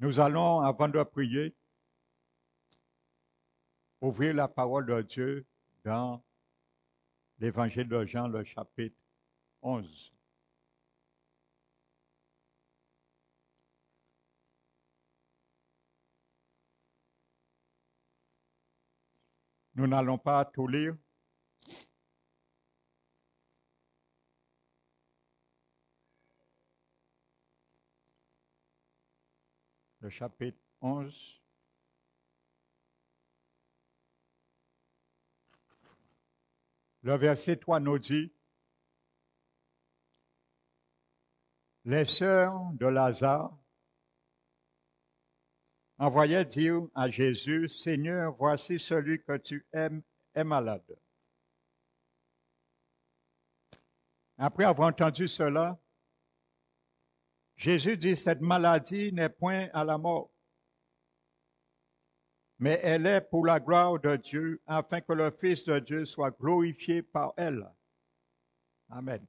Nous allons, avant de prier, ouvrir la parole de Dieu dans l'Évangile de Jean, le chapitre 11. Nous n'allons pas tout lire. Le chapitre 11. Le verset 3 nous dit, les sœurs de Lazare envoyaient dire à Jésus, Seigneur, voici celui que tu aimes est malade. Après avoir entendu cela, Jésus dit, cette maladie n'est point à la mort, mais elle est pour la gloire de Dieu, afin que le Fils de Dieu soit glorifié par elle. Amen.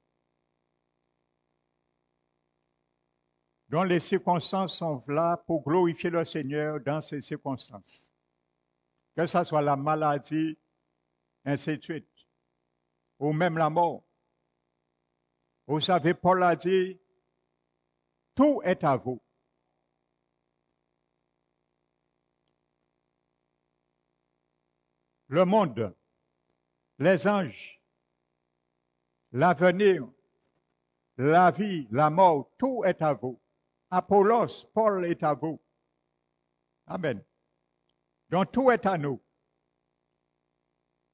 Donc les circonstances sont là pour glorifier le Seigneur dans ces circonstances. Que ce soit la maladie, ainsi de suite, ou même la mort. Vous savez, Paul a dit, tout est à vous. Le monde, les anges, l'avenir, la vie, la mort, tout est à vous. Apollos, Paul est à vous. Amen. Donc tout est à nous.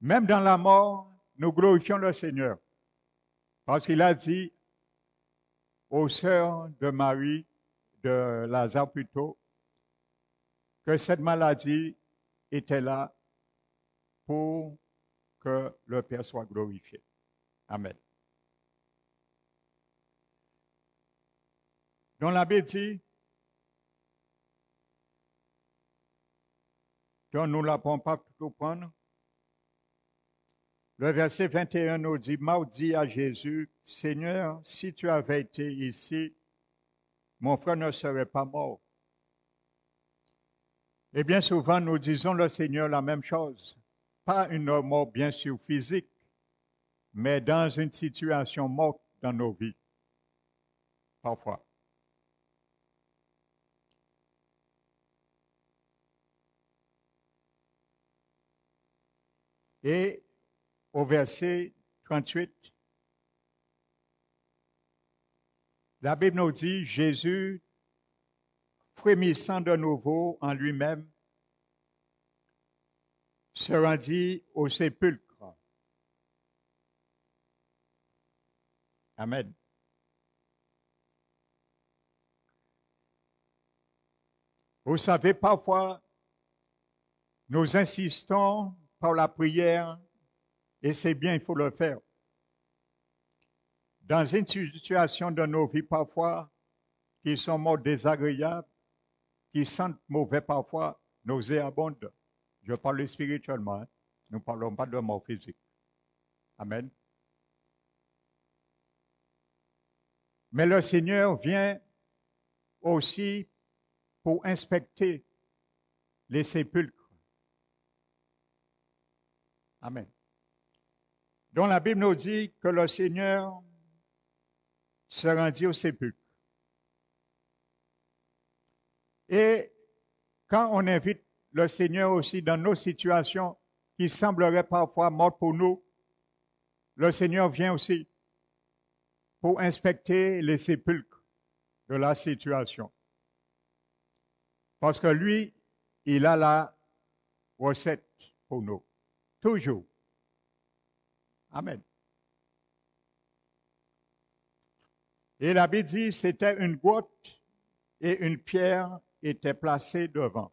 Même dans la mort, nous glorifions le Seigneur. Parce qu'il a dit aux sœurs de Marie, de Lazare plutôt, que cette maladie était là pour que le Père soit glorifié. Amen. Donc la Bible dit, donc nous ne l'avons pas tout prendre. Le verset 21 nous dit, Marthe dit à Jésus, Seigneur, si tu avais été ici, mon frère ne serait pas mort. Et bien souvent, nous disons le Seigneur la même chose. Pas une mort bien sûr physique, mais dans une situation morte dans nos vies. Parfois. Et au verset 38, la Bible nous dit, Jésus, frémissant de nouveau en lui-même, se rendit au sépulcre. Amen. Vous savez, parfois, nous insistons par la prière, et c'est bien, il faut le faire. Dans une situation de nos vies, parfois, qui sont morts désagréables, qui sentent mauvais parfois, nauséabondes. Je parle spirituellement, hein? Nous ne parlons pas de mort physique. Amen. Mais le Seigneur vient aussi pour inspecter les sépulcres. Amen. Donc la Bible nous dit que le Seigneur se rendit au sépulcre. Et quand on invite le Seigneur aussi dans nos situations qui sembleraient parfois mortes pour nous, le Seigneur vient aussi pour inspecter les sépulcres de la situation. Parce que lui, il a la recette pour nous. Toujours. Amen. Et la Bible dit, c'était une grotte et une pierre était placée devant.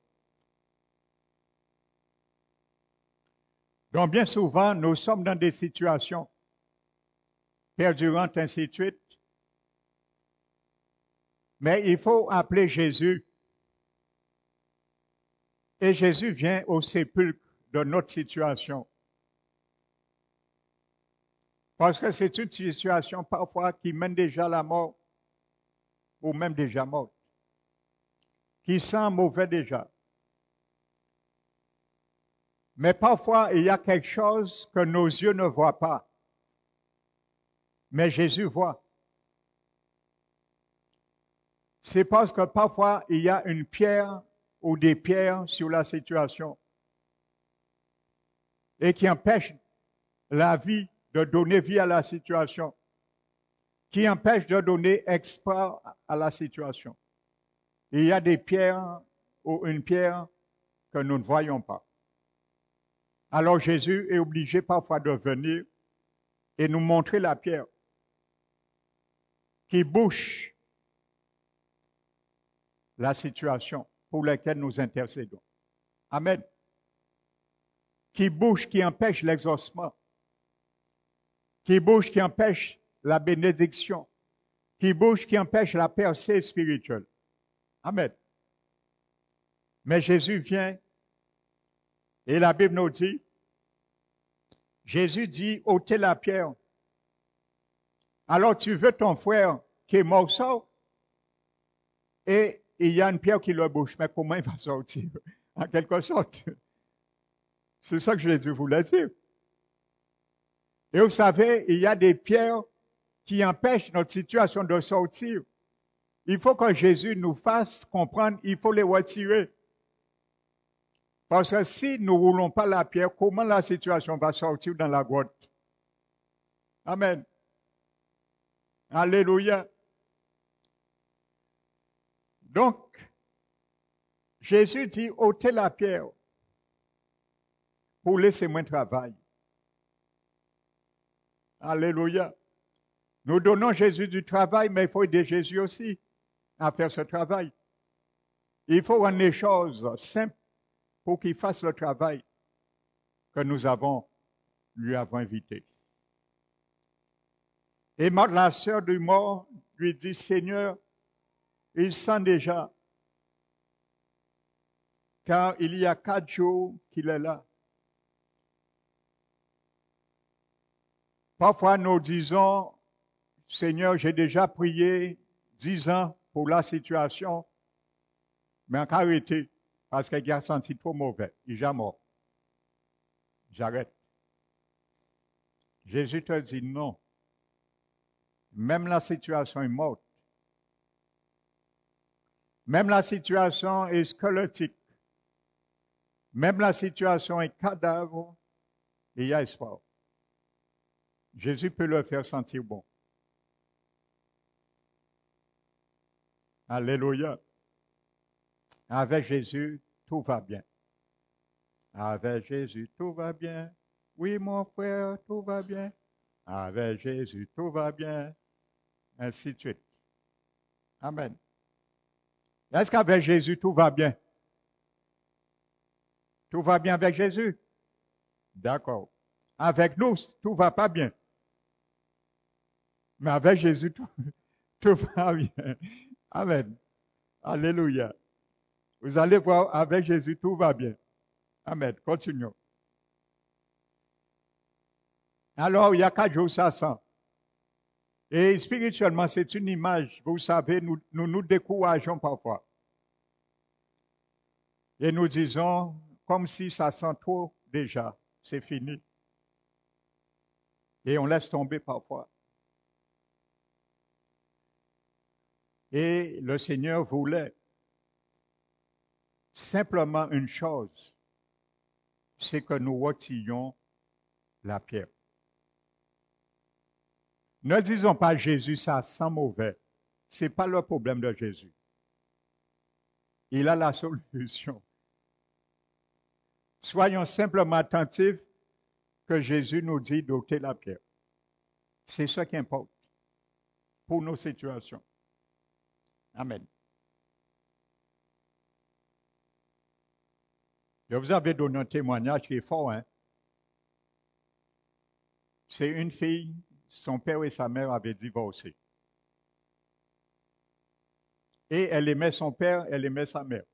Donc bien souvent, nous sommes dans des situations perdurantes, ainsi de suite. Mais il faut appeler Jésus. Et Jésus vient au sépulcre de notre situation. Parce que c'est une situation parfois qui mène déjà à la mort, ou même déjà morte. qui sent mauvais déjà. Mais parfois, il y a quelque chose que nos yeux ne voient pas. Mais Jésus voit. C'est parce que parfois, il y a une pierre ou des pierres sur la situation et qui empêchent la vie de donner vie à la situation, qui empêchent de donner espoir à la situation. Il y a des pierres ou une pierre que nous ne voyons pas. Alors Jésus est obligé parfois de venir et nous montrer la pierre qui bouche la situation pour laquelle nous intercédons. Amen. Qui bouche, qui empêche l'exaucement, qui bouche, qui empêche la bénédiction, qui bouche, qui empêche la percée spirituelle. Amen. Mais Jésus vient et la Bible nous dit, Jésus dit, ôtez la pierre. Alors tu veux ton frère qui est morceau et il y a une pierre qui le bouche, mais comment il va sortir? En quelque sorte. C'est ça que Jésus voulait dire. Et vous savez, il y a des pierres qui empêchent notre situation de sortir. Il faut que Jésus nous fasse comprendre, il faut les retirer. Parce que si nous ne roulons pas la pierre, comment la situation va sortir dans la grotte? Amen. Alléluia. Donc, Jésus dit, ôtez la pierre pour laisser moins de travail. Alléluia. Nous donnons Jésus du travail, mais il faut aider Jésus aussi à faire ce travail. Il faut rendre les choses simples pour qu'il fasse le travail que nous lui avons invité. Et Marthe, la sœur du mort, lui dit, Seigneur, il sent déjà, car il y a 4 jours qu'il est là. Parfois, nous disons, Seigneur, j'ai déjà prié 10 ans pour la situation, mais en arrêté, parce qu'il a senti trop mauvais. Il est déjà mort. J'arrête. Jésus te dit non. Même la situation est morte. Même la situation est squelettique. Même la situation est cadavre. Et il y a espoir. Jésus peut le faire sentir bon. Alléluia. Avec Jésus, tout va bien. Avec Jésus, tout va bien. Oui, mon frère, tout va bien. Avec Jésus, tout va bien. Ainsi de suite. Amen. Est-ce qu'avec Jésus, tout va bien? Tout va bien avec Jésus? D'accord. Avec nous, tout va pas bien. Mais avec Jésus, tout va bien. Amen. Alléluia. Vous allez voir, avec Jésus, tout va bien. Amen. Continuons. Alors, il y a 4 jours, ça sent. Et spirituellement, c'est une image. Vous savez, nous décourageons parfois. Et nous disons, comme si ça sent trop déjà, c'est fini. Et on laisse tomber parfois. Et le Seigneur voulait simplement une chose, c'est que nous retirions la pierre. Ne disons pas Jésus, ça sent mauvais. Ce n'est pas le problème de Jésus. Il a la solution. Soyons simplement attentifs que Jésus nous dit d'ôter la pierre. C'est ce qui importe pour nos situations. Amen. Je vous avais donné un témoignage qui est fort, hein? C'est une fille, son père et sa mère avaient divorcé. Et elle aimait son père, elle aimait sa mère.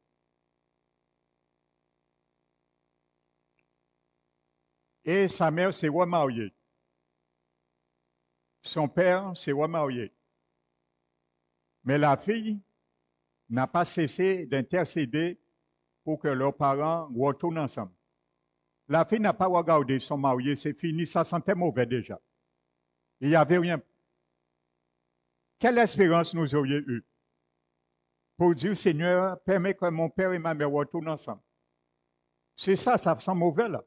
Et sa mère s'est remariée. Son père s'est remarié. Mais la fille n'a pas cessé d'intercéder pour que leurs parents retournent ensemble. La fille n'a pas regardé son mari, c'est fini, ça sentait mauvais déjà. Il n'y avait rien. Quelle espérance nous aurions eue pour dire, Seigneur, permets que mon père et ma mère retournent ensemble. C'est ça, ça sent mauvais là.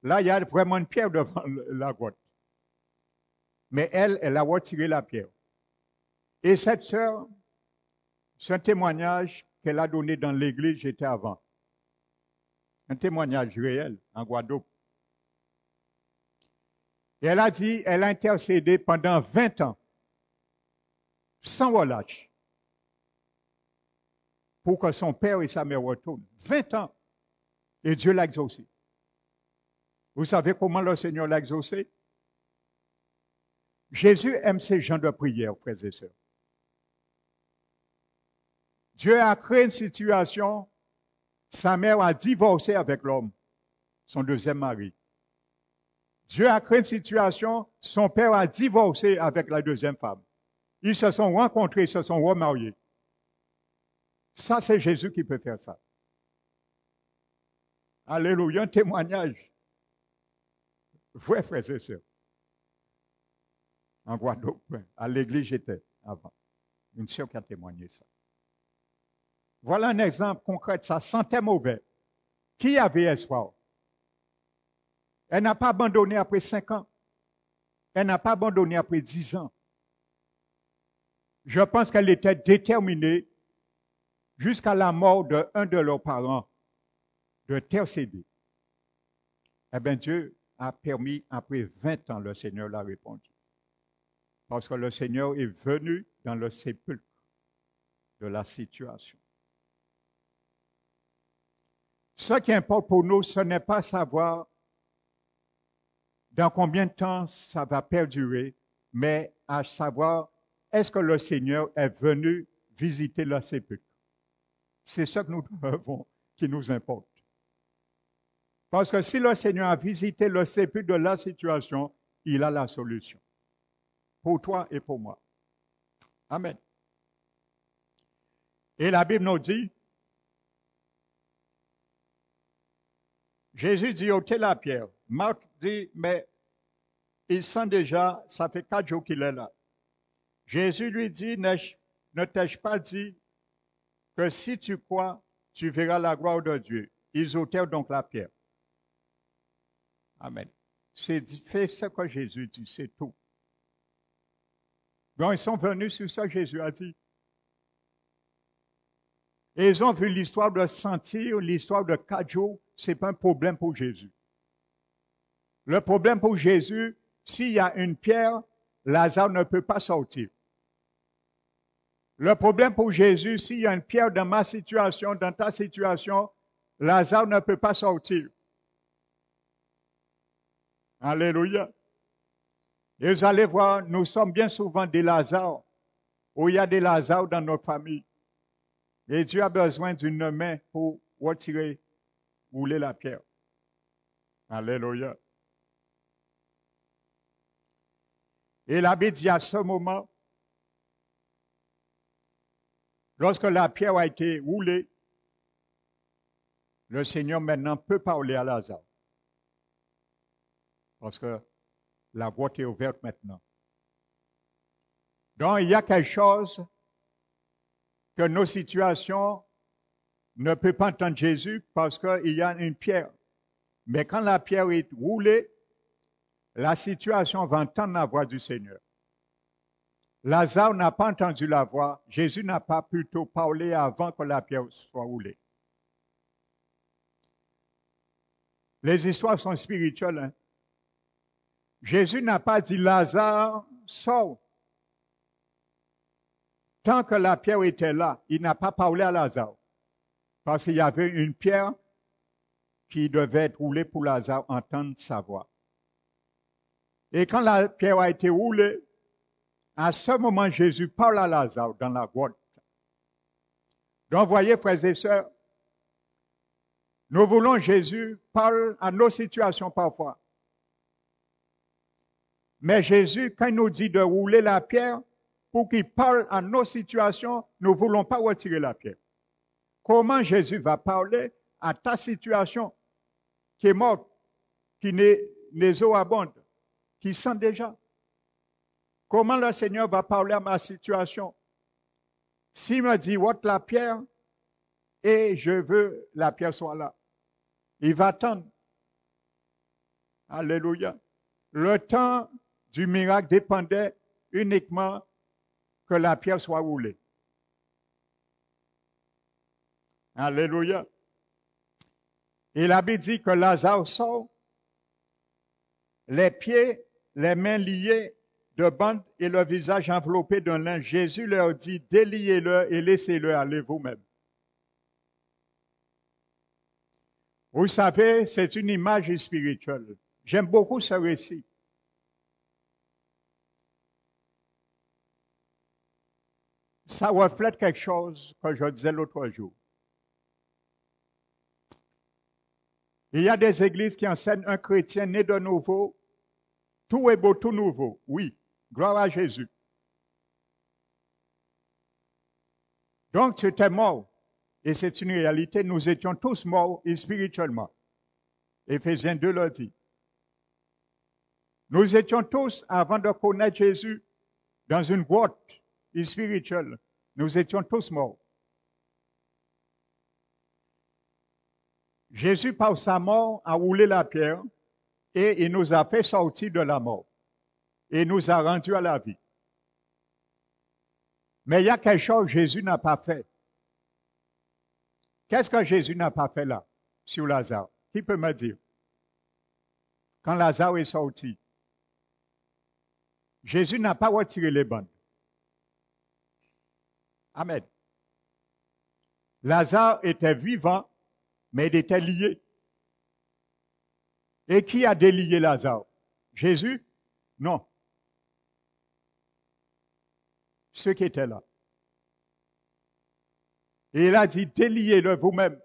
Là, il y a vraiment une pierre devant la grotte. Mais elle a retiré la pierre. Et cette sœur, c'est un témoignage qu'elle a donné dans l'église, j'étais avant. Un témoignage réel en Guadeloupe. Et elle a dit, elle a intercédé pendant 20 ans, sans relâche, pour que son père et sa mère retournent. 20 ans. Et Dieu l'a exaucé. Vous savez comment le Seigneur l'a exaucé? Jésus aime ces gens de prière, frères et sœurs. Dieu a créé une situation, sa mère a divorcé avec l'homme, son deuxième mari. Dieu a créé une situation, son père a divorcé avec la deuxième femme. Ils se sont rencontrés, ils se sont remariés. Ça, c'est Jésus qui peut faire ça. Alléluia, un témoignage. Vrai, frères et sœurs. En Guadeloupe, à l'église, j'étais avant. Une sœur qui a témoigné ça. Voilà un exemple concret, ça sentait mauvais. Qui avait espoir? Elle n'a pas abandonné après 5 ans. Elle n'a pas abandonné après 10 ans. Je pense qu'elle était déterminée jusqu'à la mort d'un de leurs parents d'intercéder. Eh bien, Dieu a permis, après 20 ans, le Seigneur l'a répondu. Parce que le Seigneur est venu dans le sépulcre de la situation. Ce qui importe pour nous, ce n'est pas savoir dans combien de temps ça va perdurer, mais à savoir, est-ce que le Seigneur est venu visiter le sépulcre? C'est ce que nous devons, qui nous importe. Parce que si le Seigneur a visité le sépulcre de la situation, il a la solution. Pour toi et pour moi. Amen. Et la Bible nous dit, Jésus dit, ôtez la pierre. Marc dit, mais il sent déjà, ça fait 4 jours qu'il est là. Jésus lui dit, ne t'ai-je pas dit que si tu crois, tu verras la gloire de Dieu. Ils ôtèrent donc la pierre. Amen. C'est fait ce que Jésus dit, c'est tout. Donc ils sont venus sur ça que Jésus a dit. Et ils ont vu l'histoire de sentir, l'histoire de 4 jours, ce n'est pas un problème pour Jésus. Le problème pour Jésus, s'il y a une pierre, Lazare ne peut pas sortir. Le problème pour Jésus, s'il y a une pierre dans ma situation, dans ta situation, Lazare ne peut pas sortir. Alléluia. Et vous allez voir, nous sommes bien souvent des Lazare, où il y a des Lazare dans notre famille. Et Dieu a besoin d'une main pour retirer, rouler la pierre. Alléluia. Et la Bible dit à ce moment, lorsque la pierre a été roulée, le Seigneur maintenant peut parler à Lazare. Parce que la grotte est ouverte maintenant. Donc, il y a quelque chose que nos situations ne peuvent pas entendre Jésus parce qu'il y a une pierre. Mais quand la pierre est roulée, la situation va entendre la voix du Seigneur. Lazare n'a pas entendu la voix. Jésus n'a pas plutôt parlé avant que la pierre soit roulée. Les histoires sont spirituelles. Hein? Jésus n'a pas dit Lazare, sors. Tant que la pierre était là, il n'a pas parlé à Lazare. Parce qu'il y avait une pierre qui devait être roulée pour Lazare entendre sa voix. Et quand la pierre a été roulée, à ce moment, Jésus parle à Lazare dans la grotte. Donc, voyez, frères et sœurs, nous voulons Jésus parle à nos situations parfois. Mais Jésus, quand il nous dit de rouler la pierre, pour qu'il parle à nos situations, nous ne voulons pas retirer la pierre. Comment Jésus va parler à ta situation qui est morte, qui n'est nauséabonde, qui sent déjà? Comment le Seigneur va parler à ma situation? S'il me dit, ôte la pierre, et je veux la pierre soit là. Il va attendre. Alléluia. Le temps du miracle dépendait uniquement que la pierre soit roulée. Alléluia. Et la Bible dit que Lazare sort, les pieds, les mains liées de bandes et le visage enveloppé d'un linge. Jésus leur dit, déliez-le et laissez-le aller vous-même. Vous savez, c'est une image spirituelle. J'aime beaucoup ce récit. Ça reflète quelque chose que je disais l'autre jour. Il y a des églises qui enseignent un chrétien né de nouveau. Tout est beau, tout nouveau. Oui, gloire à Jésus. Donc, tu étais mort. Et c'est une réalité. Nous étions tous morts spirituellement. Éphésiens 2 le dit. Nous étions tous, avant de connaître Jésus, dans une grotte spirituelle. Nous étions tous morts. Jésus, par sa mort, a roulé la pierre et il nous a fait sortir de la mort. Et nous a rendus à la vie. Mais il y a quelque chose que Jésus n'a pas fait. Qu'est-ce que Jésus n'a pas fait là, sur Lazare? Qui peut me dire? Quand Lazare est sorti, Jésus n'a pas retiré les bandes. Amen. Lazare était vivant, mais il était lié. Et qui a délié Lazare? Jésus? Non. Ceux qui étaient là. Et il a dit, déliez-le vous-même.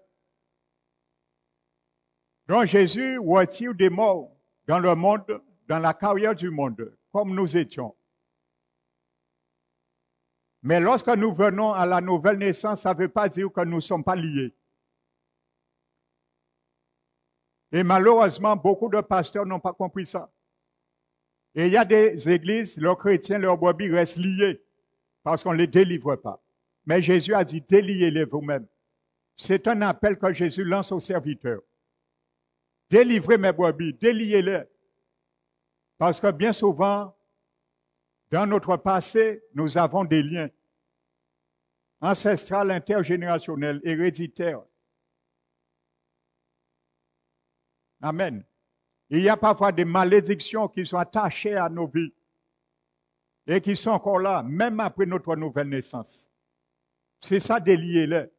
Donc Jésus retire des morts dans le monde, dans la carrière du monde, comme nous étions. Mais lorsque nous venons à la nouvelle naissance, ça ne veut pas dire que nous ne sommes pas liés. Et malheureusement, beaucoup de pasteurs n'ont pas compris ça. Et il y a des églises, leurs chrétiens, leurs brebis restent liés parce qu'on ne les délivre pas. Mais Jésus a dit, déliez-les vous-même. C'est un appel que Jésus lance aux serviteurs. Délivrez mes brebis, déliez-les. Parce que bien souvent, dans notre passé, nous avons des liens ancestrales, intergénérationnels, héréditaires. Amen. Il y a parfois des malédictions qui sont attachées à nos vies et qui sont encore là, même après notre nouvelle naissance. C'est ça, déliez-les.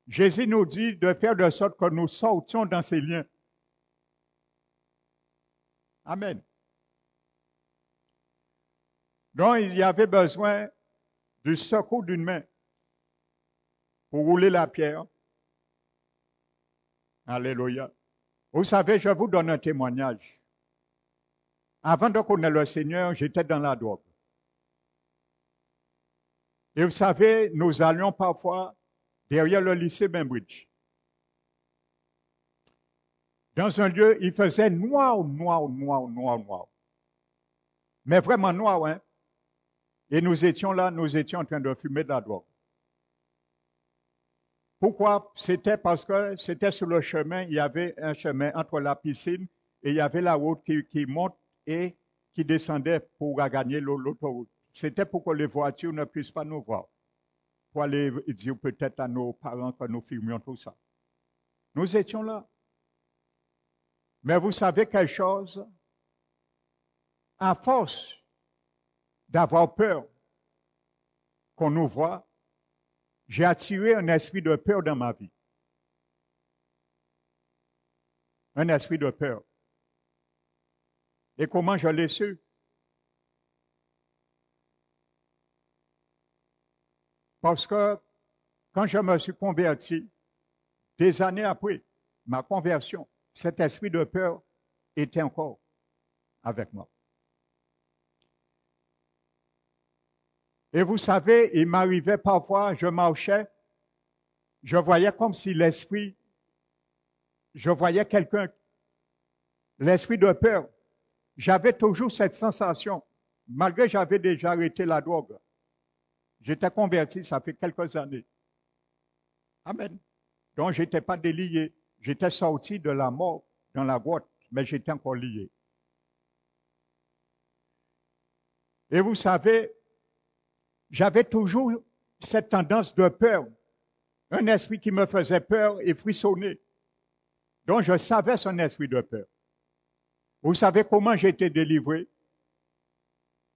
Jésus nous dit de faire de sorte que nous sortions dans ces liens. Amen. Donc, il y avait besoin du secours d'une main pour rouler la pierre. Alléluia. Vous savez, je vous donne un témoignage. Avant de connaître le Seigneur, j'étais dans la drogue. Et vous savez, nous allions parfois derrière le lycée Bainbridge. Dans un lieu, il faisait noir. Mais vraiment noir, hein? Et nous étions là, nous étions en train de fumer de la drogue. Pourquoi? C'était parce que c'était sur le chemin, il y avait un chemin entre la piscine et il y avait la route qui monte et qui descendait pour gagner l'autoroute. C'était pour que les voitures ne puissent pas nous voir. Pour aller dire peut-être à nos parents que nous filmions tout ça. Nous étions là. Mais vous savez quelque chose? À force d'avoir peur qu'on nous voit, j'ai attiré un esprit de peur dans ma vie. Un esprit de peur. Et comment je l'ai su? Parce que quand je me suis converti, des années après ma conversion, cet esprit de peur était encore avec moi. Et vous savez, il m'arrivait parfois, je marchais, je voyais comme si l'esprit, je voyais quelqu'un, l'esprit de peur. J'avais toujours cette sensation, malgré que j'avais déjà arrêté la drogue. J'étais converti, ça fait quelques années. Amen. Donc, je n'étais pas délié. J'étais sorti de la mort dans la grotte, mais j'étais encore lié. Et vous savez, j'avais toujours cette tendance de peur, un esprit qui me faisait peur et frissonner. Donc, je savais son esprit de peur. Vous savez comment j'ai été délivré?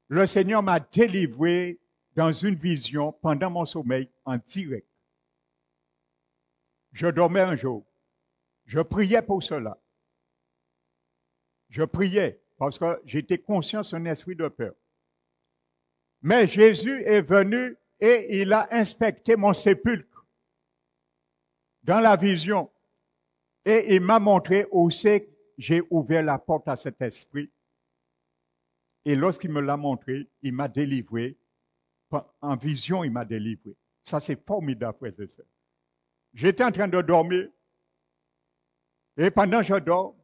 Le Seigneur m'a délivré dans une vision pendant mon sommeil en direct. Je dormais un jour. Je priais pour cela. Je priais parce que j'étais conscient de son esprit de peur. Mais Jésus est venu et il a inspecté mon sépulcre dans la vision. Et il m'a montré où c'est que j'ai ouvert la porte à cet esprit. Et lorsqu'il me l'a montré, il m'a délivré. En vision, il m'a délivré. Ça, c'est formidable, frères et sœurs. J'étais en train de dormir. Et pendant que je dors,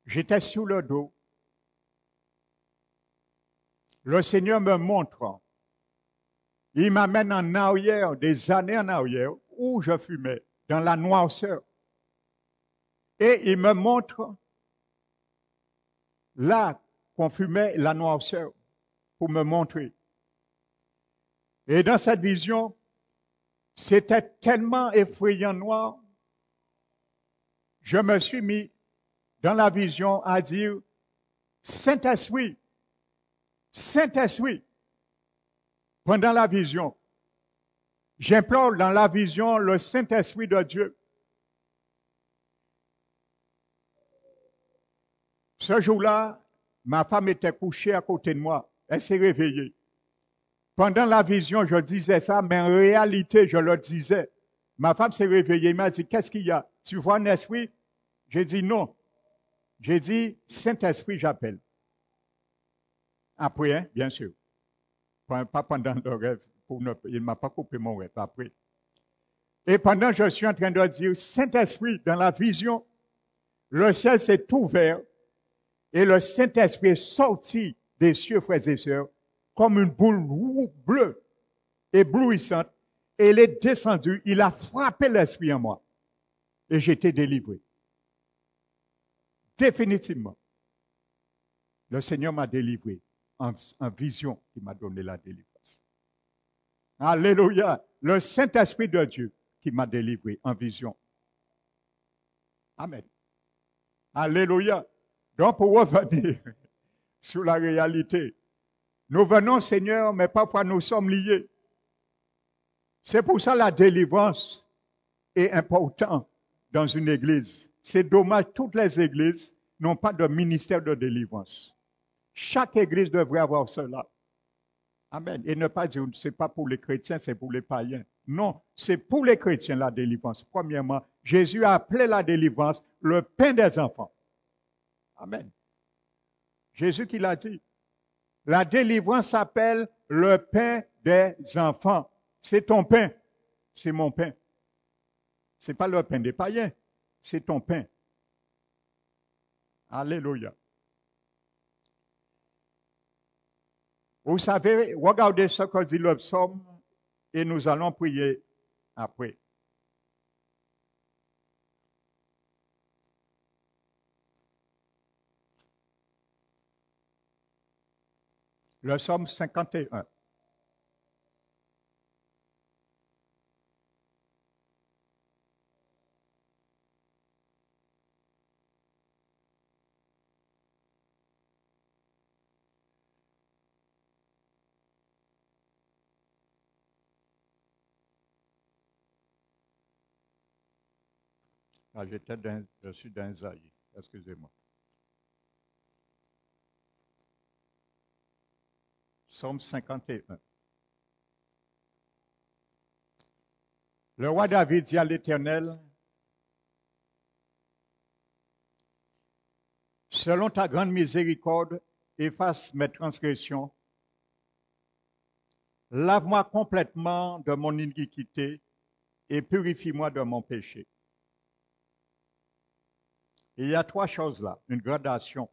j'étais sur le dos. Le Seigneur me montre. Il m'amène en arrière, des années en arrière, où je fumais, dans la noirceur. Et il me montre là qu'on fumait la noirceur pour me montrer. Et dans cette vision, c'était tellement effrayant noir, je me suis mis dans la vision à dire, Saint-Esprit, Saint-Esprit, pendant la vision, j'implore dans la vision le Saint-Esprit de Dieu. Ce jour-là, ma femme était couchée à côté de moi. Elle s'est réveillée. Pendant la vision, je disais ça, mais en réalité, je le disais. Ma femme s'est réveillée. Elle m'a dit, qu'est-ce qu'il y a? Tu vois un esprit? J'ai dit non. J'ai dit, Saint-Esprit, j'appelle. Après, hein, bien sûr. Pas pendant le rêve. Il ne m'a pas coupé mon rêve. Après. Et pendant que je suis en train de dire, Saint-Esprit, dans la vision, le ciel s'est ouvert et le Saint-Esprit est sorti des cieux, frères et sœurs, comme une boule bleue, éblouissante, et il est descendu, il a frappé l'Esprit en moi. Et j'ai été délivré. Définitivement. Le Seigneur m'a délivré en vision, il m'a donné la délivrance. Alléluia. Le Saint-Esprit de Dieu qui m'a délivré en vision. Amen. Alléluia. Donc, pour revenir sur la réalité, nous venons, Seigneur, mais parfois nous sommes liés. C'est pour ça la délivrance est importante dans une église. C'est dommage, toutes les églises n'ont pas de ministère de délivrance. Chaque église devrait avoir cela. Amen. Et ne pas dire, c'est pas pour les chrétiens, c'est pour les païens. Non, c'est pour les chrétiens la délivrance. Premièrement, Jésus a appelé la délivrance le pain des enfants. Amen. Jésus qui l'a dit. La délivrance s'appelle le pain des enfants. C'est ton pain. C'est mon pain. C'est pas le pain des païens. C'est ton pain. Alléluia. Vous savez, regardez ce que dit le psaume et nous allons prier après. Le psaume 51. Ah, je suis dans Isaïe. Excusez-moi. Psaume 51. Le roi David dit à l'Éternel, selon ta grande miséricorde, efface mes transgressions lave-moi complètement de mon iniquité et purifie-moi de mon péché. Et il y a trois choses là, une gradation.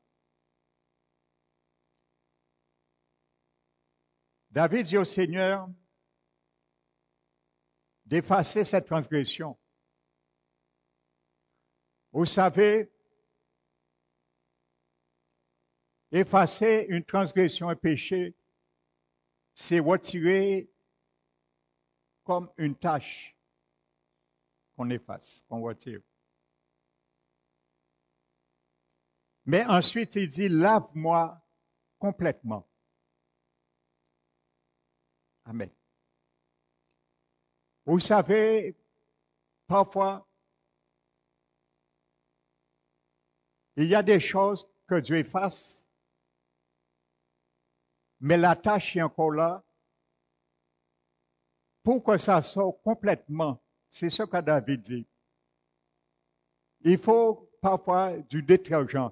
David dit au Seigneur d'effacer cette transgression. Vous savez, effacer une transgression, un péché, c'est retirer comme une tâche qu'on efface, qu'on retire. Mais ensuite, il dit, lave-moi complètement. Amen. Vous savez, parfois, il y a des choses que Dieu efface, mais la tâche est encore là. Pour que ça sorte complètement, c'est ce que David dit. Il faut parfois du détergent.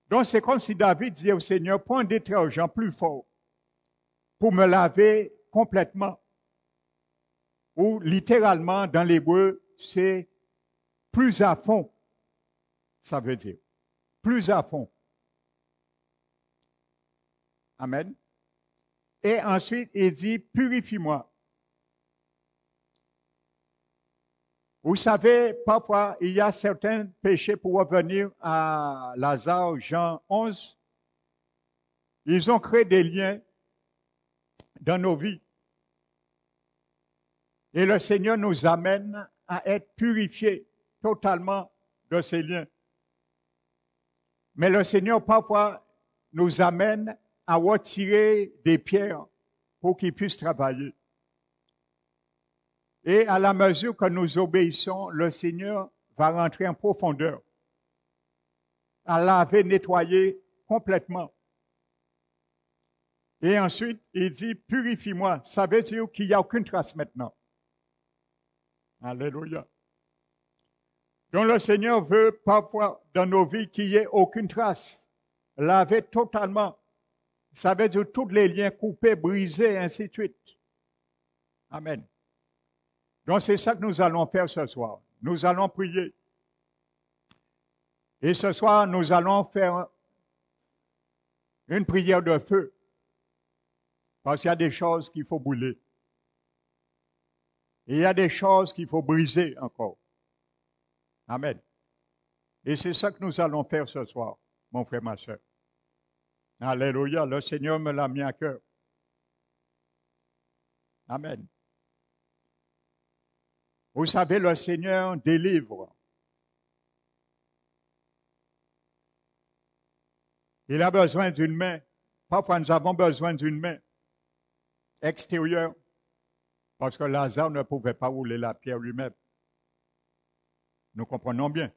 Donc c'est comme si David disait au Seigneur, prends un détergent plus fort pour me laver complètement. Ou littéralement, dans l'hébreu, c'est plus à fond. Ça veut dire plus à fond. Amen. Et ensuite, il dit, purifie-moi. Vous savez, parfois, il y a certains péchés pour revenir à Lazare, Jean 11. Ils ont créé des liens dans nos vies. Et le Seigneur nous amène à être purifiés totalement de ces liens. Mais le Seigneur, parfois, nous amène à retirer des pierres pour qu'ils puissent travailler. Et à la mesure que nous obéissons, le Seigneur va rentrer en profondeur, à laver, nettoyer complètement. Et ensuite, il dit, purifie-moi. Ça veut dire qu'il n'y a aucune trace maintenant. Alléluia. Donc le Seigneur veut parfois dans nos vies qu'il n'y ait aucune trace. Laver totalement. Ça veut dire tous les liens coupés, brisés, ainsi de suite. Amen. Donc c'est ça que nous allons faire ce soir. Nous allons prier. Et ce soir, nous allons faire une prière de feu. Parce qu'il y a des choses qu'il faut brûler. Et il y a des choses qu'il faut briser encore. Amen. Et c'est ça que nous allons faire ce soir, mon frère, ma soeur. Alléluia, le Seigneur me l'a mis à cœur. Amen. Vous savez, le Seigneur délivre. Il a besoin d'une main. Parfois, nous avons besoin d'une main extérieure parce que Lazare ne pouvait pas rouler la pierre lui-même. Nous comprenons bien.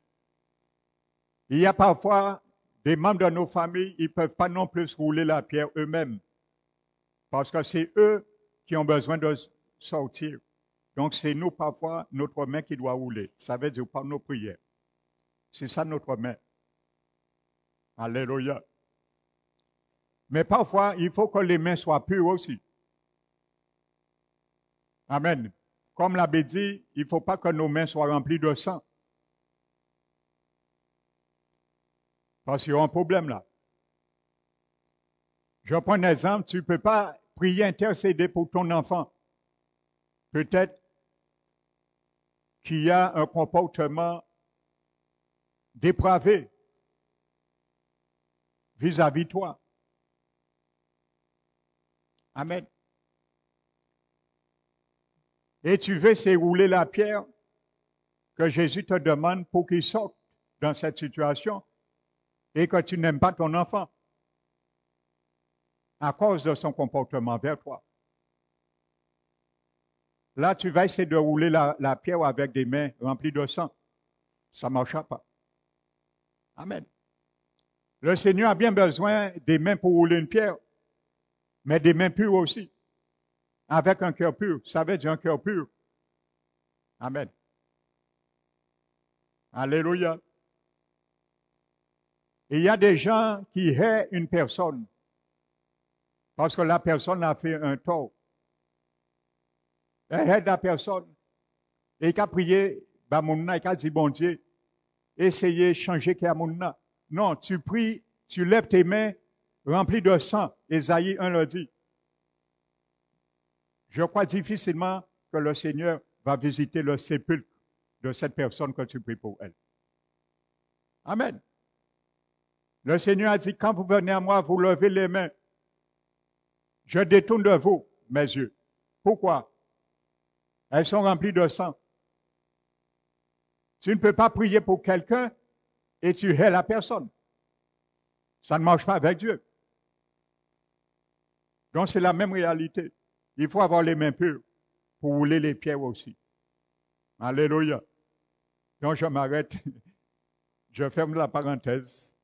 Il y a parfois des membres de nos familles, ils ne peuvent pas non plus rouler la pierre eux-mêmes parce que c'est eux qui ont besoin de sortir. Donc, c'est nous, parfois, notre main qui doit rouler. Ça veut dire par nos prières. C'est ça notre main. Alléluia. Mais parfois, il faut que les mains soient pures aussi. Amen. Comme l'abbé dit, il ne faut pas que nos mains soient remplies de sang. Parce qu'il y a un problème là. Je prends un exemple, tu ne peux pas prier, intercéder pour ton enfant. Peut-être qu'il y a un comportement dépravé vis-à-vis de toi. Amen. Et tu veux s'érouler la pierre que Jésus te demande pour qu'il sorte dans cette situation et que tu n'aimes pas ton enfant à cause de son comportement vers toi. Là, tu vas essayer de rouler la pierre avec des mains remplies de sang. Ça ne marchera pas. Amen. Le Seigneur a bien besoin des mains pour rouler une pierre, mais des mains pures aussi. Avec un cœur pur. Ça veut dire un cœur pur. Amen. Alléluia. Et il y a des gens qui haïssent une personne parce que la personne a fait un tort. Elle aide la personne et qu'a prié, bah mon et qu'a dit bon Dieu, essayez de changer qui a mon. Non, tu pries, tu lèves tes mains remplies de sang. Ésaïe 1 le dit. Je crois difficilement que le Seigneur va visiter le sépulcre de cette personne que tu pries pour elle. Amen. Le Seigneur a dit, quand vous venez à moi, vous levez les mains. Je détourne de vous mes yeux. Pourquoi? Elles sont remplies de sang. Tu ne peux pas prier pour quelqu'un et tu hais la personne. Ça ne marche pas avec Dieu. Donc c'est la même réalité. Il faut avoir les mains pures pour rouler les pierres aussi. Alléluia. Donc je m'arrête. Je ferme la parenthèse.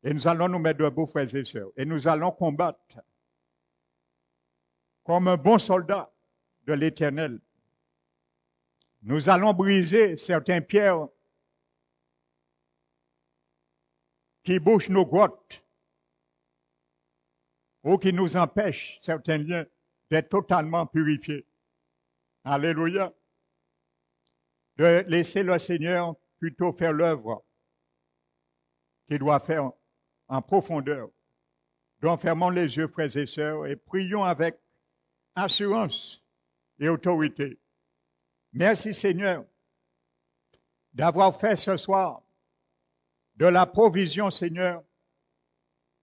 Et nous allons nous mettre debout, frères et sœurs. Et nous allons combattre comme un bon soldat de l'Éternel. Nous allons briser certaines pierres qui bouchent nos grottes ou qui nous empêchent, certains liens, d'être totalement purifiés. Alléluia. De laisser le Seigneur plutôt faire l'œuvre qu'il doit faire en profondeur. Donc fermons les yeux, frères et sœurs, et prions avec assurance et autorité. Merci Seigneur d'avoir fait ce soir de la provision, Seigneur,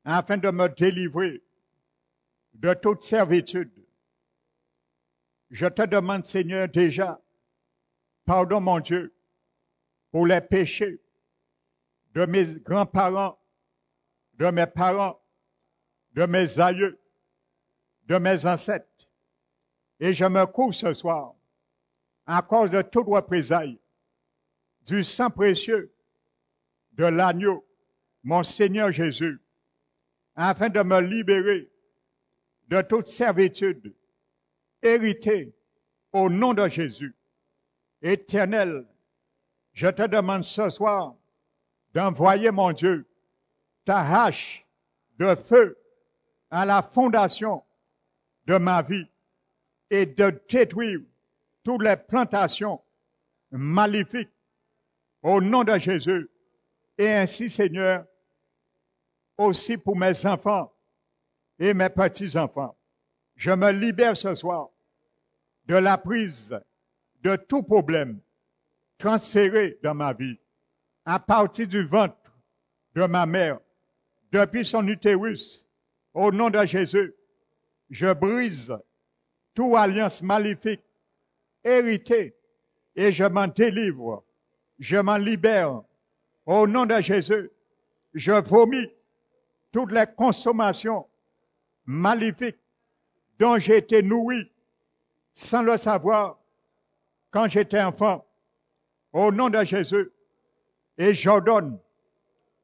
afin de me délivrer de toute servitude. Je te demande, Seigneur, déjà, pardon mon Dieu, pour les péchés de mes grands-parents, de mes parents, de mes aïeux, de mes ancêtres. Et je me couvre ce soir, à cause de toute représailles, du sang précieux de l'agneau, mon Seigneur Jésus, afin de me libérer de toute servitude héritée au nom de Jésus. Éternel, je te demande ce soir d'envoyer, mon Dieu, ta hache de feu à la fondation de ma vie et de détruire toutes les plantations maléfiques au nom de Jésus. Et ainsi, Seigneur, aussi pour mes enfants et mes petits-enfants, je me libère ce soir de la prise de tout problème transféré dans ma vie à partir du ventre de ma mère, depuis son utérus, au nom de Jésus. Je brise toute alliance maléfique héritée et je m'en délivre, je m'en libère. Au nom de Jésus, je vomis toutes les consommations maléfiques dont j'ai été nourri sans le savoir quand j'étais enfant. Au nom de Jésus, et j'ordonne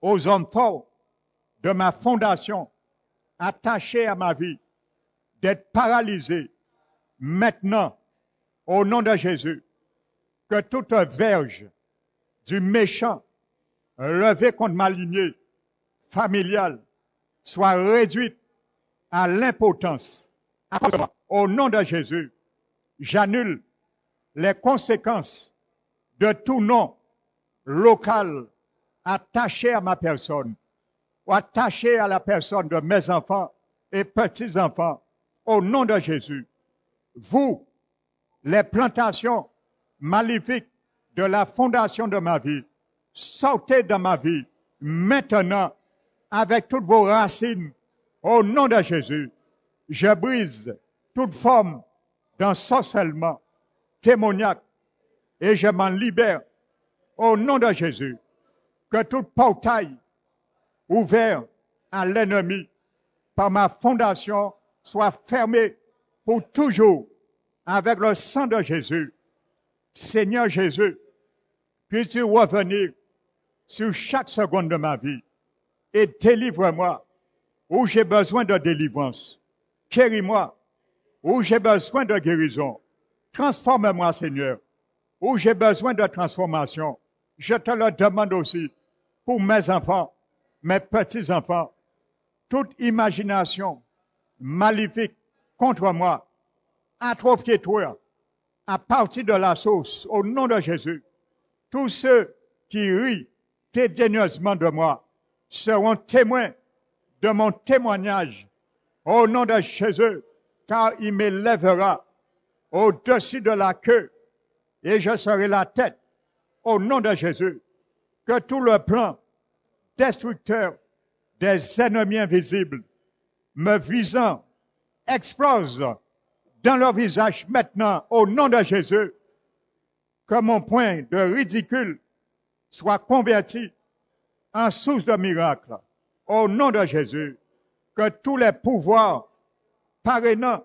aux hommes forts de ma fondation attachés à ma vie d'être paralysés maintenant au nom de Jésus. Que toute verge du méchant levée contre ma lignée familiale soit réduite à l'impotence. Au nom de Jésus, j'annule les conséquences de tout nom local attaché à ma personne ou attaché à la personne de mes enfants et petits-enfants. Au nom de Jésus, vous, les plantations maléfiques de la fondation de ma vie, sortez de ma vie maintenant avec toutes vos racines. Au nom de Jésus, je brise toute forme d'ensorcellement démoniaque et je m'en libère au nom de Jésus. Que tout portail ouvert à l'ennemi par ma fondation soit fermé pour toujours avec le sang de Jésus. Seigneur Jésus, puisses-tu revenir sur chaque seconde de ma vie et délivre-moi où j'ai besoin de délivrance. Guéris-moi où j'ai besoin de guérison. Transforme-moi, Seigneur, où j'ai besoin de transformation. Je te le demande aussi pour mes enfants, mes petits-enfants. Toute imagination maléfiques contre moi, atrophiez-toi à partir de la source, au nom de Jésus. Tous ceux qui rient dédaigneusement de moi seront témoins de mon témoignage au nom de Jésus, car il m'élèvera au-dessus de la queue et je serai la tête au nom de Jésus. Que tout le plan destructeur des ennemis invisibles me visant explose dans leur visage maintenant au nom de Jésus. Que mon point de ridicule soit converti en source de miracle au nom de Jésus. Que tous les pouvoirs parrainant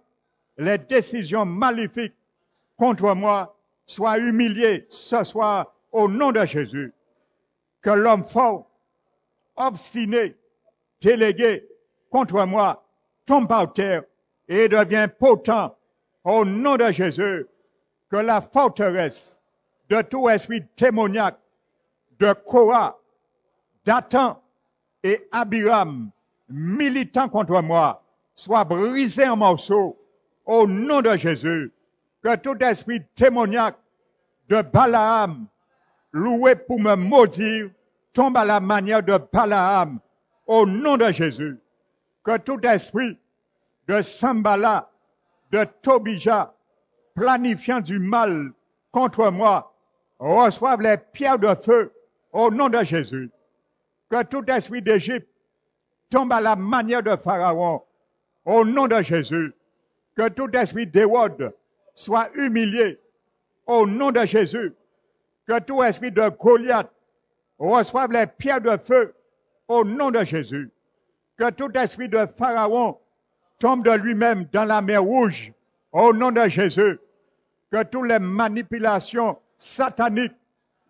les décisions maléfiques contre moi soient humiliés ce soir au nom de Jésus. Que l'homme fort, obstiné, délégué contre moi tombe par terre et devient potent au nom de Jésus. Que la forteresse de tout esprit démoniaque de Korah, Dathan et Abiram militant contre moi soit brisé en morceaux au nom de Jésus. Que tout esprit démoniaque de Balaam, loué pour me maudire, tombe à la manière de Balaam au nom de Jésus. Que tout esprit de Sambala, de Tobija, planifiant du mal contre moi, reçoive les pierres de feu au nom de Jésus. Que tout esprit d'Égypte tombe à la manière de Pharaon au nom de Jésus. Que tout esprit d'Hérode soit humilié au nom de Jésus. Que tout esprit de Goliath reçoive les pierres de feu au nom de Jésus. Que tout esprit de Pharaon tombe de lui-même dans la mer Rouge au nom de Jésus. Que toutes les manipulations sataniques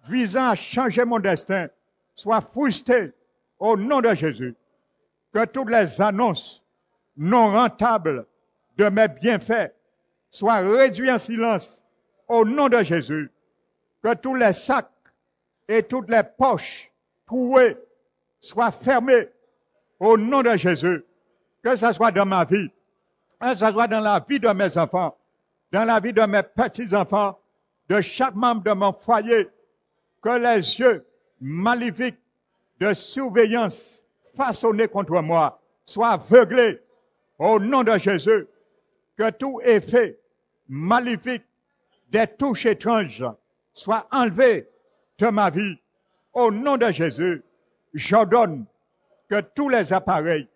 visant à changer mon destin soient frustrées au nom de Jésus. Que toutes les annonces non rentables de mes bienfaits soient réduites en silence au nom de Jésus. Que tous les sacs et toutes les poches trouées soient fermées au nom de Jésus. Que ce soit dans ma vie, que ce soit dans la vie de mes enfants, dans la vie de mes petits-enfants, de chaque membre de mon foyer, que les yeux maléfiques de surveillance façonnés contre moi soient aveuglés au nom de Jésus. Que tout effet maléfique des touches étranges soit enlevé de ma vie au nom de Jésus. J'ordonne que tous les appareils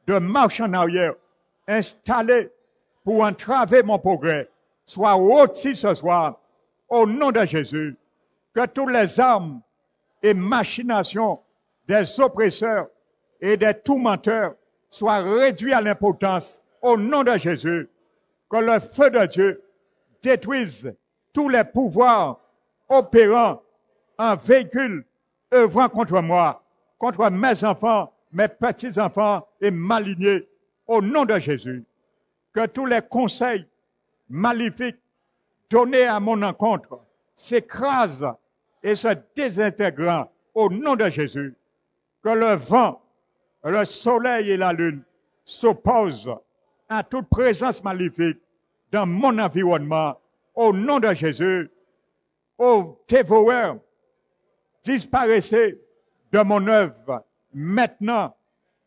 de marche en arrière installés pour entraver mon progrès soient rôtis ce soir au nom de Jésus. Que toutes les armes et machinations des oppresseurs et des tourmenteurs soient réduits à l'importance au nom de Jésus. Que le feu de Dieu détruise tous les pouvoirs opérant en véhicule œuvrant contre moi, contre mes enfants, mes petits-enfants et malignés au nom de Jésus. Que tous les conseils maléfiques donnés à mon encontre s'écrasent et se désintègrent au nom de Jésus. Que le vent, le soleil et la lune s'opposent à toute présence maléfique dans mon environnement au nom de Jésus. Ô dévoreur, disparaissez de mon œuvre maintenant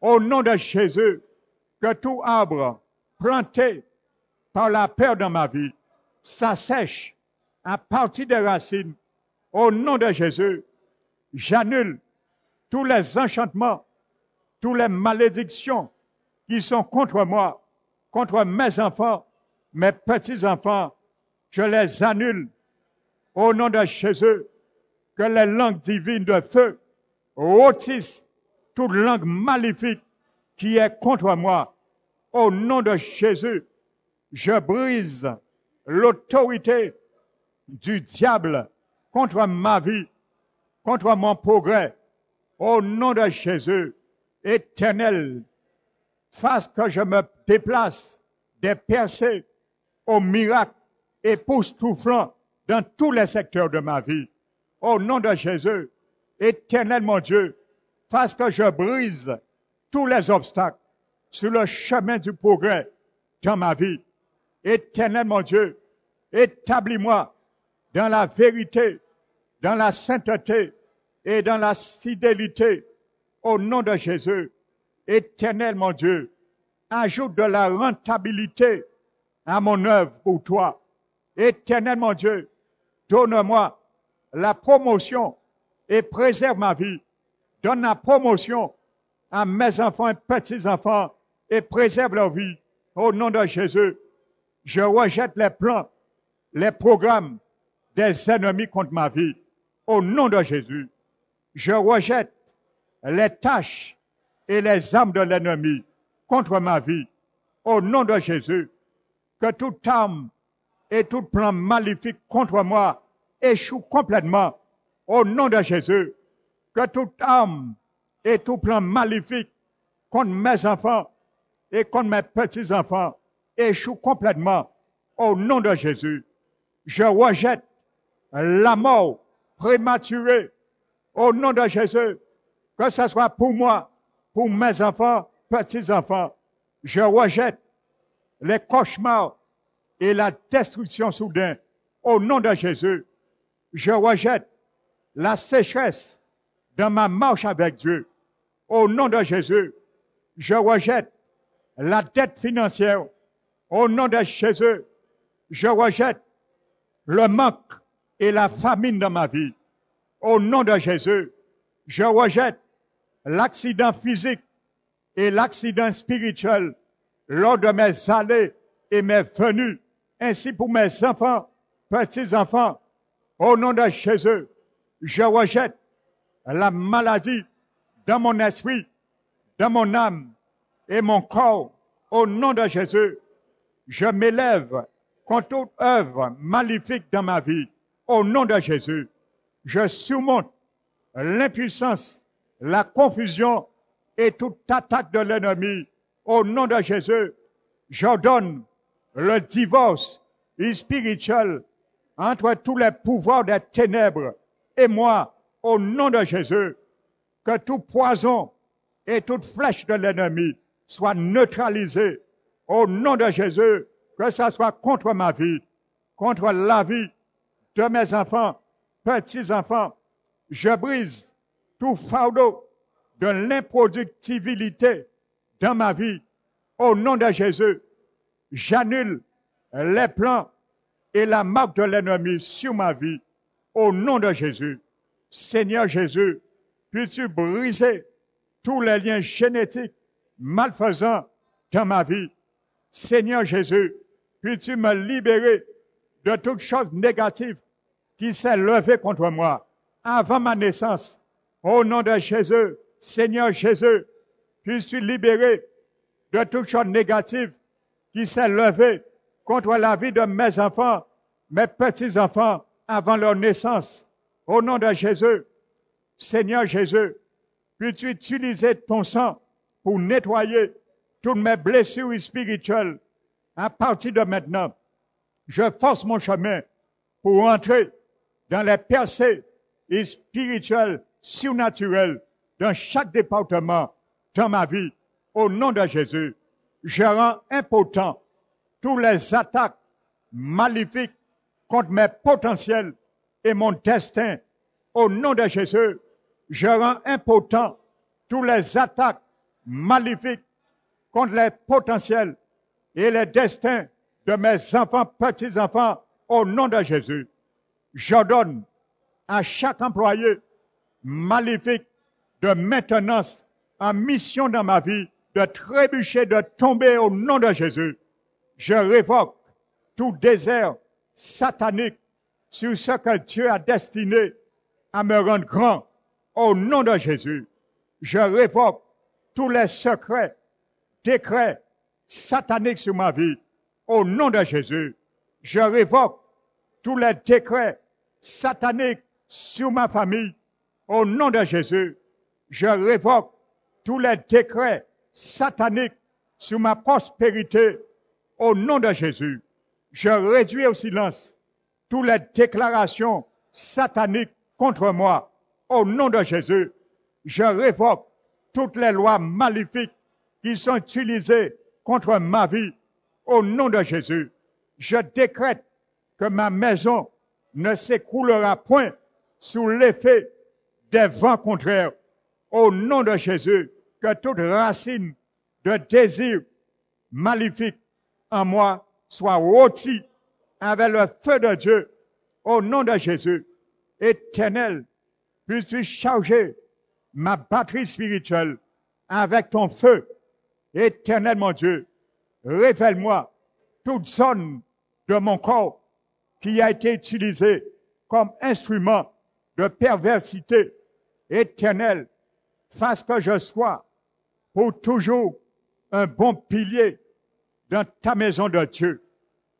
au nom de Jésus. Que tout arbre planté par la peur dans ma vie s'assèche à partir des racines au nom de Jésus. J'annule tous les enchantements, toutes les malédictions qui sont contre moi, contre mes enfants, mes petits-enfants. Je les annule au nom de Jésus. Que les langues divines de feu rôtissent toute langue maléfique qui est contre moi. Au nom de Jésus, je brise l'autorité du diable contre ma vie, contre mon progrès. Au nom de Jésus, Éternel, fasse que je me déplace des percées au miracle époustouflant dans tous les secteurs de ma vie. Au nom de Jésus, Éternel mon Dieu, fasse que je brise tous les obstacles sur le chemin du progrès dans ma vie. Éternel mon Dieu, établis-moi dans la vérité, dans la sainteté et dans la fidélité. Au nom de Jésus, Éternel mon Dieu, ajoute de la rentabilité à mon œuvre pour toi. Éternel mon Dieu, donne-moi la promotion et préserve ma vie. Donne la promotion à mes enfants et petits-enfants et préserve leur vie. Au nom de Jésus, je rejette les plans, les programmes des ennemis contre ma vie. Au nom de Jésus, je rejette les tâches et les armes de l'ennemi contre ma vie. Au nom de Jésus, que toute arme et tout plan maléfique contre moi échoue complètement. Au nom de Jésus, que toute arme et tout plan maléfique contre mes enfants et contre mes petits-enfants échoue complètement. Au nom de Jésus, je rejette la mort prématurée. Au nom de Jésus, que ce soit pour moi, pour mes enfants, petits-enfants, je rejette les cauchemars et la destruction soudaine. Au nom de Jésus, je rejette la sécheresse dans ma marche avec Dieu. Au nom de Jésus, je rejette la dette financière. Au nom de Jésus, je rejette le manque et la famine dans ma vie. Au nom de Jésus, je rejette l'accident physique et l'accident spirituel lors de mes allées et mes venues, ainsi pour mes enfants, petits-enfants. Au nom de Jésus, je rejette la maladie dans mon esprit, dans mon âme et mon corps. Au nom de Jésus, je m'élève contre toute œuvre maléfique dans ma vie. Au nom de Jésus, je surmonte l'impuissance, la confusion et toute attaque de l'ennemi. Au nom de Jésus, j'ordonne le divorce spirituel entre tous les pouvoirs des ténèbres et moi. Au nom de Jésus, que tout poison et toute flèche de l'ennemi soit neutralisé. Au nom de Jésus, que ça soit contre ma vie, contre la vie de mes enfants, petits-enfants. Je brise tout fardeau de l'improductibilité dans ma vie. Au nom de Jésus, j'annule les plans et la marque de l'ennemi sur ma vie. Au nom de Jésus, Seigneur Jésus, puis-tu briser tous les liens génétiques malfaisants dans ma vie. Seigneur Jésus, puis-tu me libérer de toute chose négative qui s'est levée contre moi avant ma naissance. Au nom de Jésus, Seigneur Jésus, puis-tu libérer de toute chose négative qui s'est levée contre la vie de mes enfants, mes petits-enfants avant leur naissance. Au nom de Jésus, Seigneur Jésus, puis-tu utiliser ton sang pour nettoyer toutes mes blessures spirituelles. À partir de maintenant, je force mon chemin pour entrer dans les percées spirituelles, surnaturelles, dans chaque département dans ma vie. Au nom de Jésus, je rends impotent tous les attaques maléfiques contre mes potentiels et mon destin. Au nom de Jésus, je rends impotent tous les attaques maléfiques contre les potentiels et les destins de mes enfants, petits-enfants. Au nom de Jésus, j'ordonne à chaque employé maléfique de maintenance en mission dans ma vie de trébucher, de tomber au nom de Jésus. Je révoque tout désert satanique sur ce que Dieu a destiné à me rendre grand. Au nom de Jésus, je révoque tous les secrets, décrets sataniques sur ma vie. Au nom de Jésus, je révoque tous les décrets sataniques sur ma famille. Au nom de Jésus, je révoque tous les décrets sataniques sur ma prospérité. Au nom de Jésus, je réduis au silence toutes les déclarations sataniques contre moi. Au nom de Jésus, je révoque toutes les lois maléfiques qui sont utilisés contre ma vie, au nom de Jésus, je décrète que ma maison ne s'écroulera point sous l'effet des vents contraires. Au nom de Jésus, que toute racine de désir maléfique en moi soit rôtie avec le feu de Dieu. Au nom de Jésus, Éternel, puisses-tu charger ma batterie spirituelle avec ton feu. Éternel mon Dieu, révèle-moi toute zone de mon corps qui a été utilisée comme instrument de perversité. Éternel, fasse que je sois pour toujours un bon pilier dans ta maison de Dieu.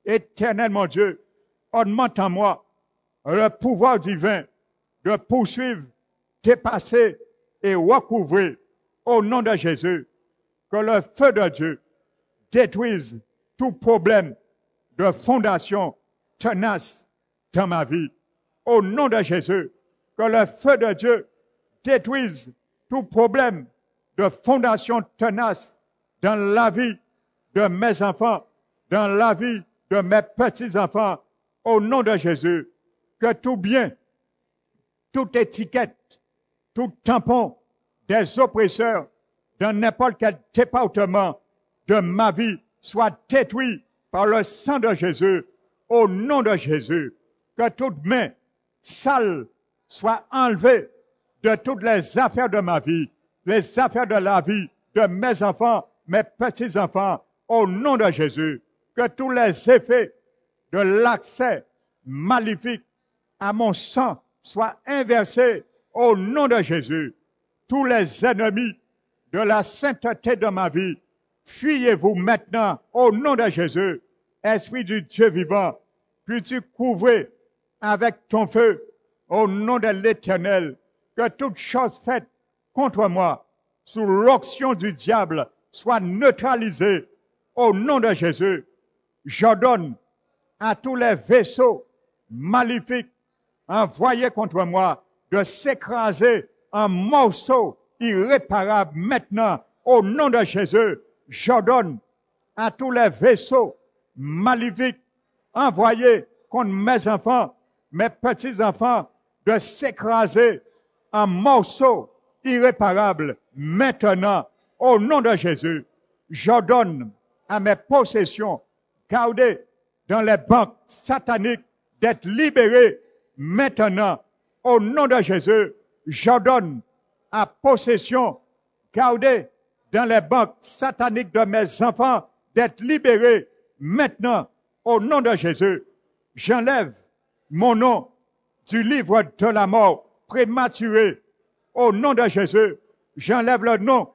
Éternel mon Dieu, augmente en moi le pouvoir divin de poursuivre, dépasser et recouvrir au nom de Jésus. Que le feu de Dieu détruise tout problème de fondation tenace dans ma vie. Au nom de Jésus, que le feu de Dieu détruise tout problème de fondation tenace dans la vie de mes enfants, dans la vie de mes petits-enfants. Au nom de Jésus, que tout bien, toute étiquette, tout tampon des oppresseurs dans n'importe quel département de ma vie soit détruit par le sang de Jésus. Au nom de Jésus, que toute main sale soit enlevée de toutes les affaires de ma vie, les affaires de la vie de mes enfants, mes petits-enfants. Au nom de Jésus, que tous les effets de l'accès maléfique à mon sang soient inversés. Au nom de Jésus, tous les ennemis de la sainteté de ma vie, fuyez-vous maintenant au nom de Jésus. Esprit du Dieu vivant, puis-tu couvrir avec ton feu au nom de l'Éternel, que toute chose faite contre moi sous l'onction du diable soit neutralisée au nom de Jésus. J'ordonne à tous les vaisseaux maléfiques envoyés contre moi de s'écraser en morceaux irréparables maintenant au nom de Jésus. J'ordonne à tous les vaisseaux maléfiques envoyés contre mes enfants, mes petits-enfants, de s'écraser en morceaux irréparables maintenant au nom de Jésus. J'ordonne à mes possessions gardées dans les banques sataniques d'être libérées maintenant au nom de Jésus. J'ordonne à possession gardée dans les banques sataniques de mes enfants d'être libérées maintenant au nom de Jésus. J'enlève mon nom du livre de la mort prématuré au nom de Jésus. J'enlève le nom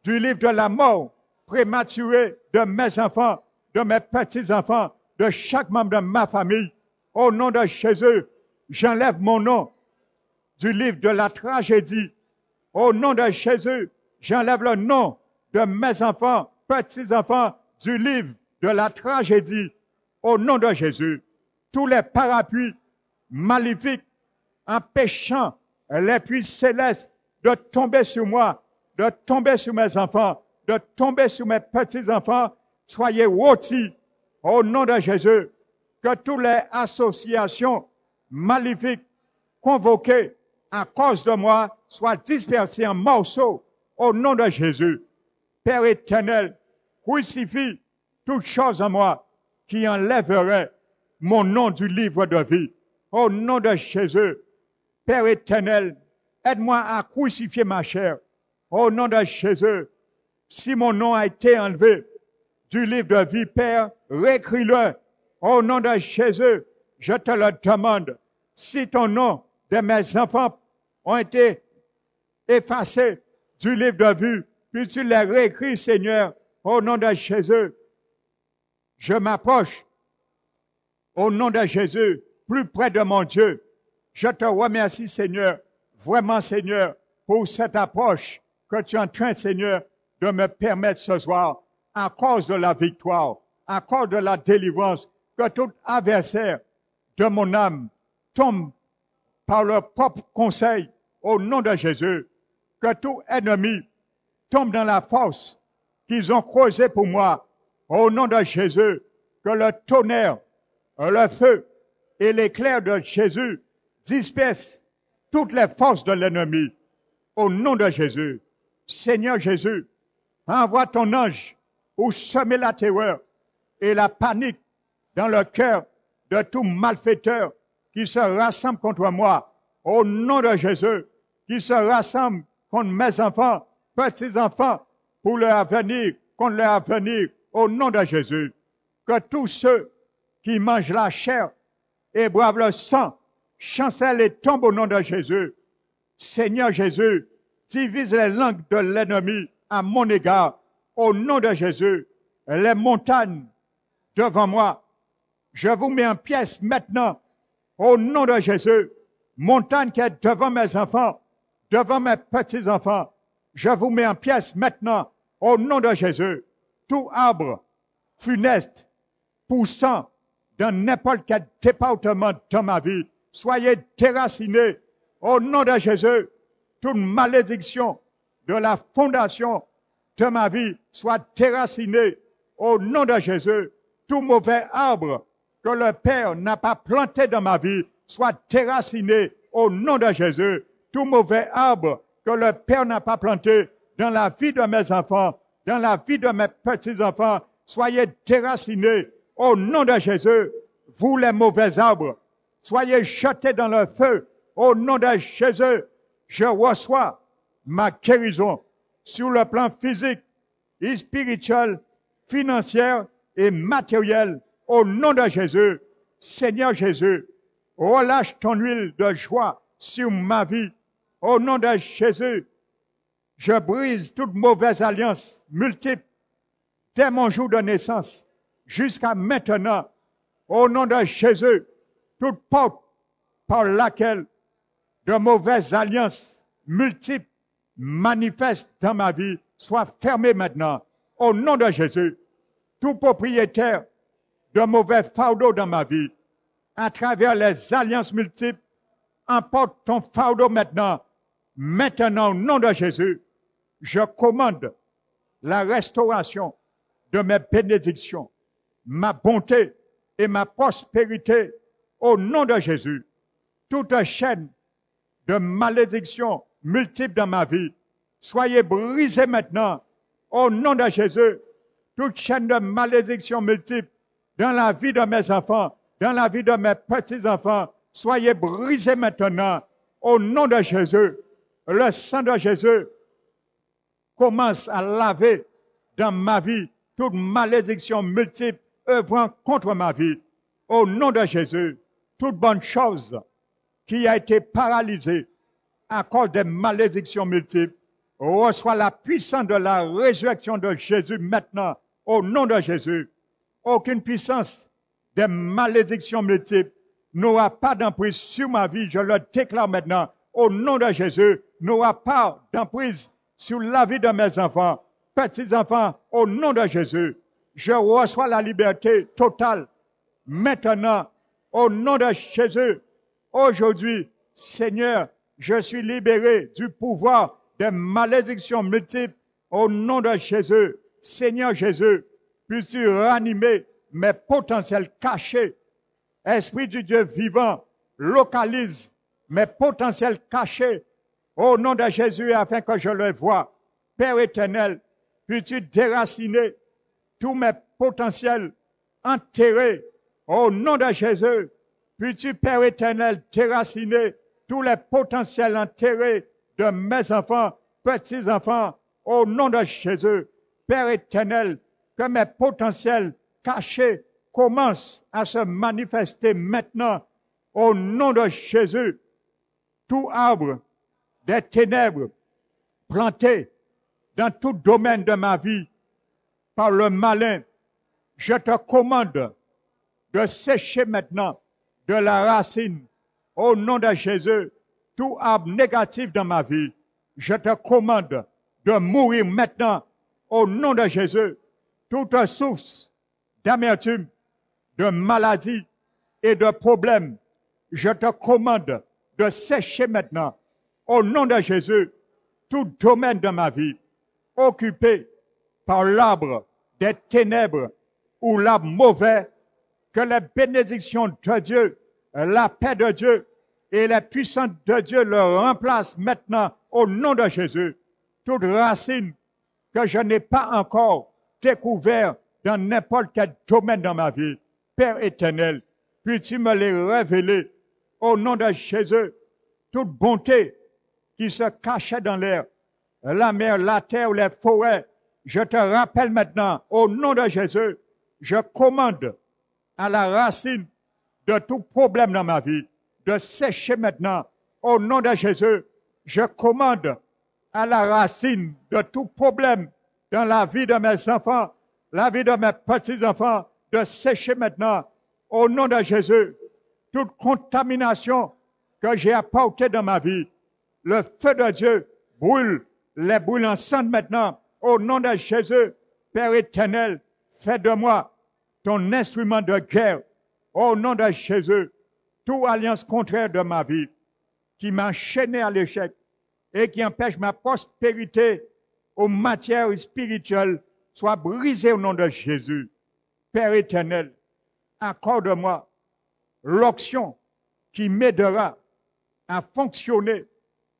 du livre de la mort prématuré de mes enfants, de mes petits-enfants, de chaque membre de ma famille. Au nom de Jésus, j'enlève mon nom du livre de la tragédie. Au nom de Jésus, j'enlève le nom de mes enfants, petits-enfants, du livre de la tragédie. Au nom de Jésus, tous les parapluies maléfiques empêchant les puits célestes de tomber sur moi, de tomber sur mes enfants, de tomber sur mes petits-enfants, soyez rôtis au nom de Jésus. Que toutes les associations maléfiques convoquées à cause de moi soient dispersées en morceaux au nom de Jésus. Père éternel, crucifie toute chose en moi qui enlèverait mon nom du livre de vie. Au nom de Jésus, Père éternel, aide-moi à crucifier ma chair. Au nom de Jésus, si mon nom a été enlevé du livre de vie, Père, réécris-le. Au nom de Jésus, je te le demande. Si ton nom de mes enfants ont été effacés du livre de vie, puis tu les réécris, Seigneur, au nom de Jésus. Je m'approche, au nom de Jésus, plus près de mon Dieu. Je te remercie, Seigneur, vraiment, Seigneur, pour cette approche que tu es en train, Seigneur, de me permettre ce soir, à cause de la victoire, à cause de la délivrance, que tout adversaire de mon âme tombe par leur propre conseil, au nom de Jésus, que tout ennemi tombe dans la force qu'ils ont creusé pour moi. Au nom de Jésus, que le tonnerre, le feu et l'éclair de Jésus dispersent toutes les forces de l'ennemi. Au nom de Jésus, Seigneur Jésus, envoie ton ange pour semer la terreur et la panique dans le cœur de tout malfaiteur qui se rassemble contre moi. Au nom de Jésus, qui se rassemble contre mes enfants, petits-enfants, pour leur avenir, contre leur avenir, au nom de Jésus. Que tous ceux qui mangent la chair et boivent le sang chancellent et tombent au nom de Jésus. Seigneur Jésus, divise les langues de l'ennemi à mon égard. Au nom de Jésus, les montagnes devant moi, je vous mets en pièces maintenant. Au nom de Jésus, montagne qui est devant mes enfants, devant mes petits-enfants, je vous mets en pièces maintenant. Au nom de Jésus, tout arbre funeste, poussant dans n'importe quel département de ma vie, soyez déracinés. Au nom de Jésus, toute malédiction de la fondation de ma vie soit déracinée. Au nom de Jésus, tout mauvais arbre que le Père n'a pas planté dans ma vie soit déraciné. Au nom de Jésus, tout mauvais arbre que le Père n'a pas planté dans la vie de mes enfants, dans la vie de mes petits-enfants, soyez déracinés. Au nom de Jésus, vous les mauvais arbres, soyez jetés dans le feu. Au nom de Jésus, je reçois ma guérison sur le plan physique et spirituel, financier et matériel. Au nom de Jésus, Seigneur Jésus, relâche ton huile de joie sur ma vie. Au nom de Jésus, je brise toute mauvaise alliance multiple dès mon jour de naissance jusqu'à maintenant. Au nom de Jésus, toute porte par laquelle de mauvaises alliances multiples manifestent dans ma vie soit fermée maintenant. Au nom de Jésus, tout propriétaire de mauvais fardeaux dans ma vie, à travers les alliances multiples, emporte ton fardeau maintenant. Maintenant, au nom de Jésus, je commande la restauration de mes bénédictions, ma bonté et ma prospérité au nom de Jésus. Toute chaîne de malédiction multiple dans ma vie, soyez brisée maintenant au nom de Jésus. Toute chaîne de malédiction multiple dans la vie de mes enfants, dans la vie de mes petits-enfants, soyez brisés maintenant au nom de Jésus. Le sang de Jésus commence à laver dans ma vie toute malédiction multiple œuvrant contre ma vie. Au nom de Jésus, toute bonne chose qui a été paralysée à cause des malédictions multiples reçoit la puissance de la résurrection de Jésus maintenant. Au nom de Jésus, aucune puissance des malédictions multiples n'aura pas d'emprise sur ma vie. Je le déclare maintenant. Au nom de Jésus, n'aura pas d'emprise sur la vie de mes enfants, petits-enfants. Au nom de Jésus, je reçois la liberté totale. Maintenant, au nom de Jésus, aujourd'hui, Seigneur, je suis libéré du pouvoir des malédictions multiples. Au nom de Jésus, Seigneur Jésus, puisses-tu ranimer mes potentiels cachés. Esprit du Dieu vivant, localise mes potentiels cachés au nom de Jésus afin que je le voie. Père éternel, puisses-tu déraciner tous mes potentiels enterrés au nom de Jésus. Puisses-tu, Père éternel, déraciner tous les potentiels enterrés de mes enfants, petits-enfants, au nom de Jésus. Père éternel, que mes potentiels cachés commencent à se manifester maintenant au nom de Jésus. Tout arbre des ténèbres planté dans tout domaine de ma vie par le malin, je te commande de sécher maintenant de la racine au nom de Jésus tout arbre négatif dans ma vie. Je te commande de mourir maintenant au nom de Jésus. Toute source d'amertume, de maladie et de problèmes, je te commande de sécher maintenant au nom de Jésus tout domaine de ma vie occupé par l'arbre des ténèbres ou l'arbre mauvais, que les bénédictions de Dieu, la paix de Dieu et la puissance de Dieu le remplacent maintenant au nom de Jésus. Toute racine que je n'ai pas encore découvert dans n'importe quel domaine dans ma vie, Père éternel, puis-tu me les révéler au nom de Jésus. Toute bonté qui se cachait dans l'air, la mer, la terre, les forêts, je te rappelle maintenant, au nom de Jésus, je commande à la racine de tout problème dans ma vie de sécher maintenant. Au nom de Jésus, je commande à la racine de tout problème dans la vie de mes enfants, la vie de mes petits-enfants, de sécher maintenant. Au nom de Jésus, toute contamination que j'ai apportée dans ma vie, le feu de Dieu brûle, les brûle ensemble maintenant. Au nom de Jésus, Père éternel, fais de moi ton instrument de guerre. Au nom de Jésus, toute alliance contraire de ma vie qui m'a enchaîné à l'échec et qui empêche ma prospérité aux matières spirituelles soit brisée au nom de Jésus. Père éternel, accorde-moi l'onction qui m'aidera à fonctionner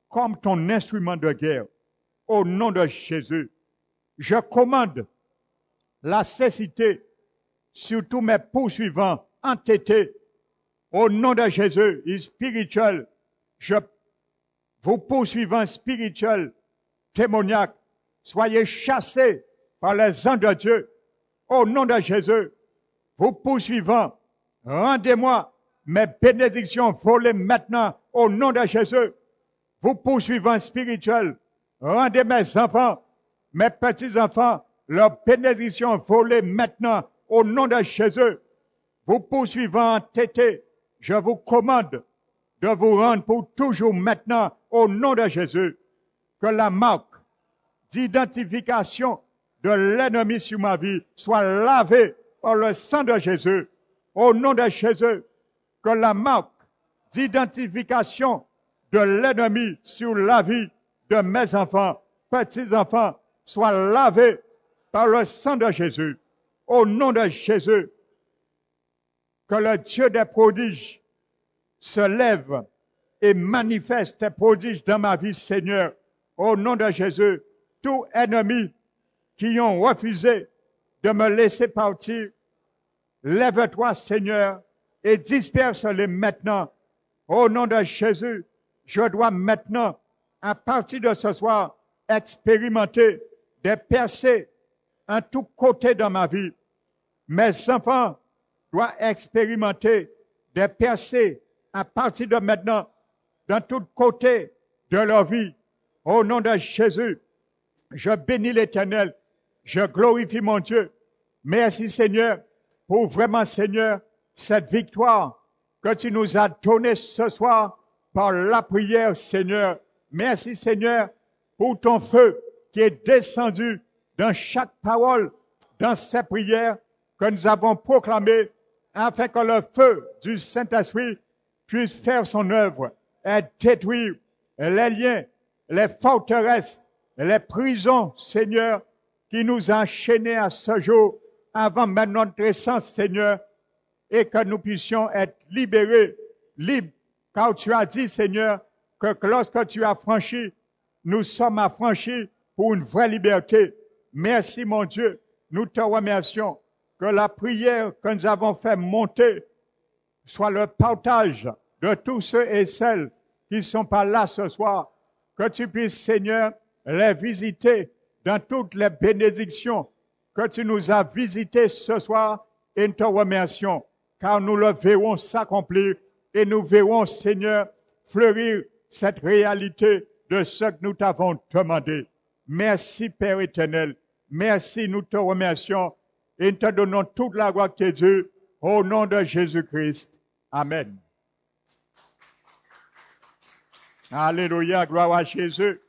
comme ton instrument de guerre. Au nom de Jésus, je commande la cécité sur tous mes poursuivants entêtés. Au nom de Jésus, et spirituel, je vous poursuivants spirituels, démoniaques, soyez chassés par les anges de Dieu. Au nom de Jésus, vous poursuivants, rendez-moi mes bénédictions volées maintenant. Au nom de Jésus, vous poursuivants spirituels, rendez mes enfants, mes petits-enfants, leurs bénédictions volées maintenant. Au nom de Jésus, vous poursuivants entêtés, je vous commande de vous rendre pour toujours maintenant, au nom de Jésus, que la marque d'identification de l'ennemi sur ma vie soit lavée par le sang de Jésus. Au nom de Jésus, que la marque d'identification de l'ennemi sur la vie de mes enfants, petits-enfants, soit lavée par le sang de Jésus. Au nom de Jésus, que le Dieu des prodiges se lève et manifeste tes prodiges dans ma vie, Seigneur. Au nom de Jésus, tout ennemi qui ont refusé de me laisser partir, lève-toi, Seigneur, et disperse-les maintenant. Au nom de Jésus, je dois maintenant, à partir de ce soir, expérimenter des percées en tous côtés dans ma vie. Mes enfants doivent expérimenter des percées à partir de maintenant, dans tous côtés de leur vie. Au nom de Jésus, je bénis l'Éternel, je glorifie mon Dieu. Merci Seigneur, pour vraiment Seigneur, cette victoire que tu nous as donnée ce soir par la prière Seigneur. Merci Seigneur, pour ton feu qui est descendu dans chaque parole, dans ces prières que nous avons proclamées, afin que le feu du Saint-Esprit puisse faire son œuvre et détruire les liens, les forteresses, les prisons, Seigneur, qui nous ont enchaînés à ce jour, avant même notre naissance, Seigneur, et que nous puissions être libérés, libres, car tu as dit, Seigneur, que lorsque tu as franchi, nous sommes affranchis pour une vraie liberté. Merci, mon Dieu, nous te remercions que la prière que nous avons fait monter soit le partage de tous ceux et celles qui ne sont pas là ce soir. Que tu puisses, Seigneur, les visiter dans toutes les bénédictions que tu nous as visitées ce soir, et nous te remercions, car nous le verrons s'accomplir et nous verrons, Seigneur, fleurir cette réalité de ce que nous t'avons demandé. Merci, Père éternel. Merci, nous te remercions et nous te donnons toute la gloire qui est due au nom de Jésus-Christ. Amen. Alléluia, gloire à Jésus.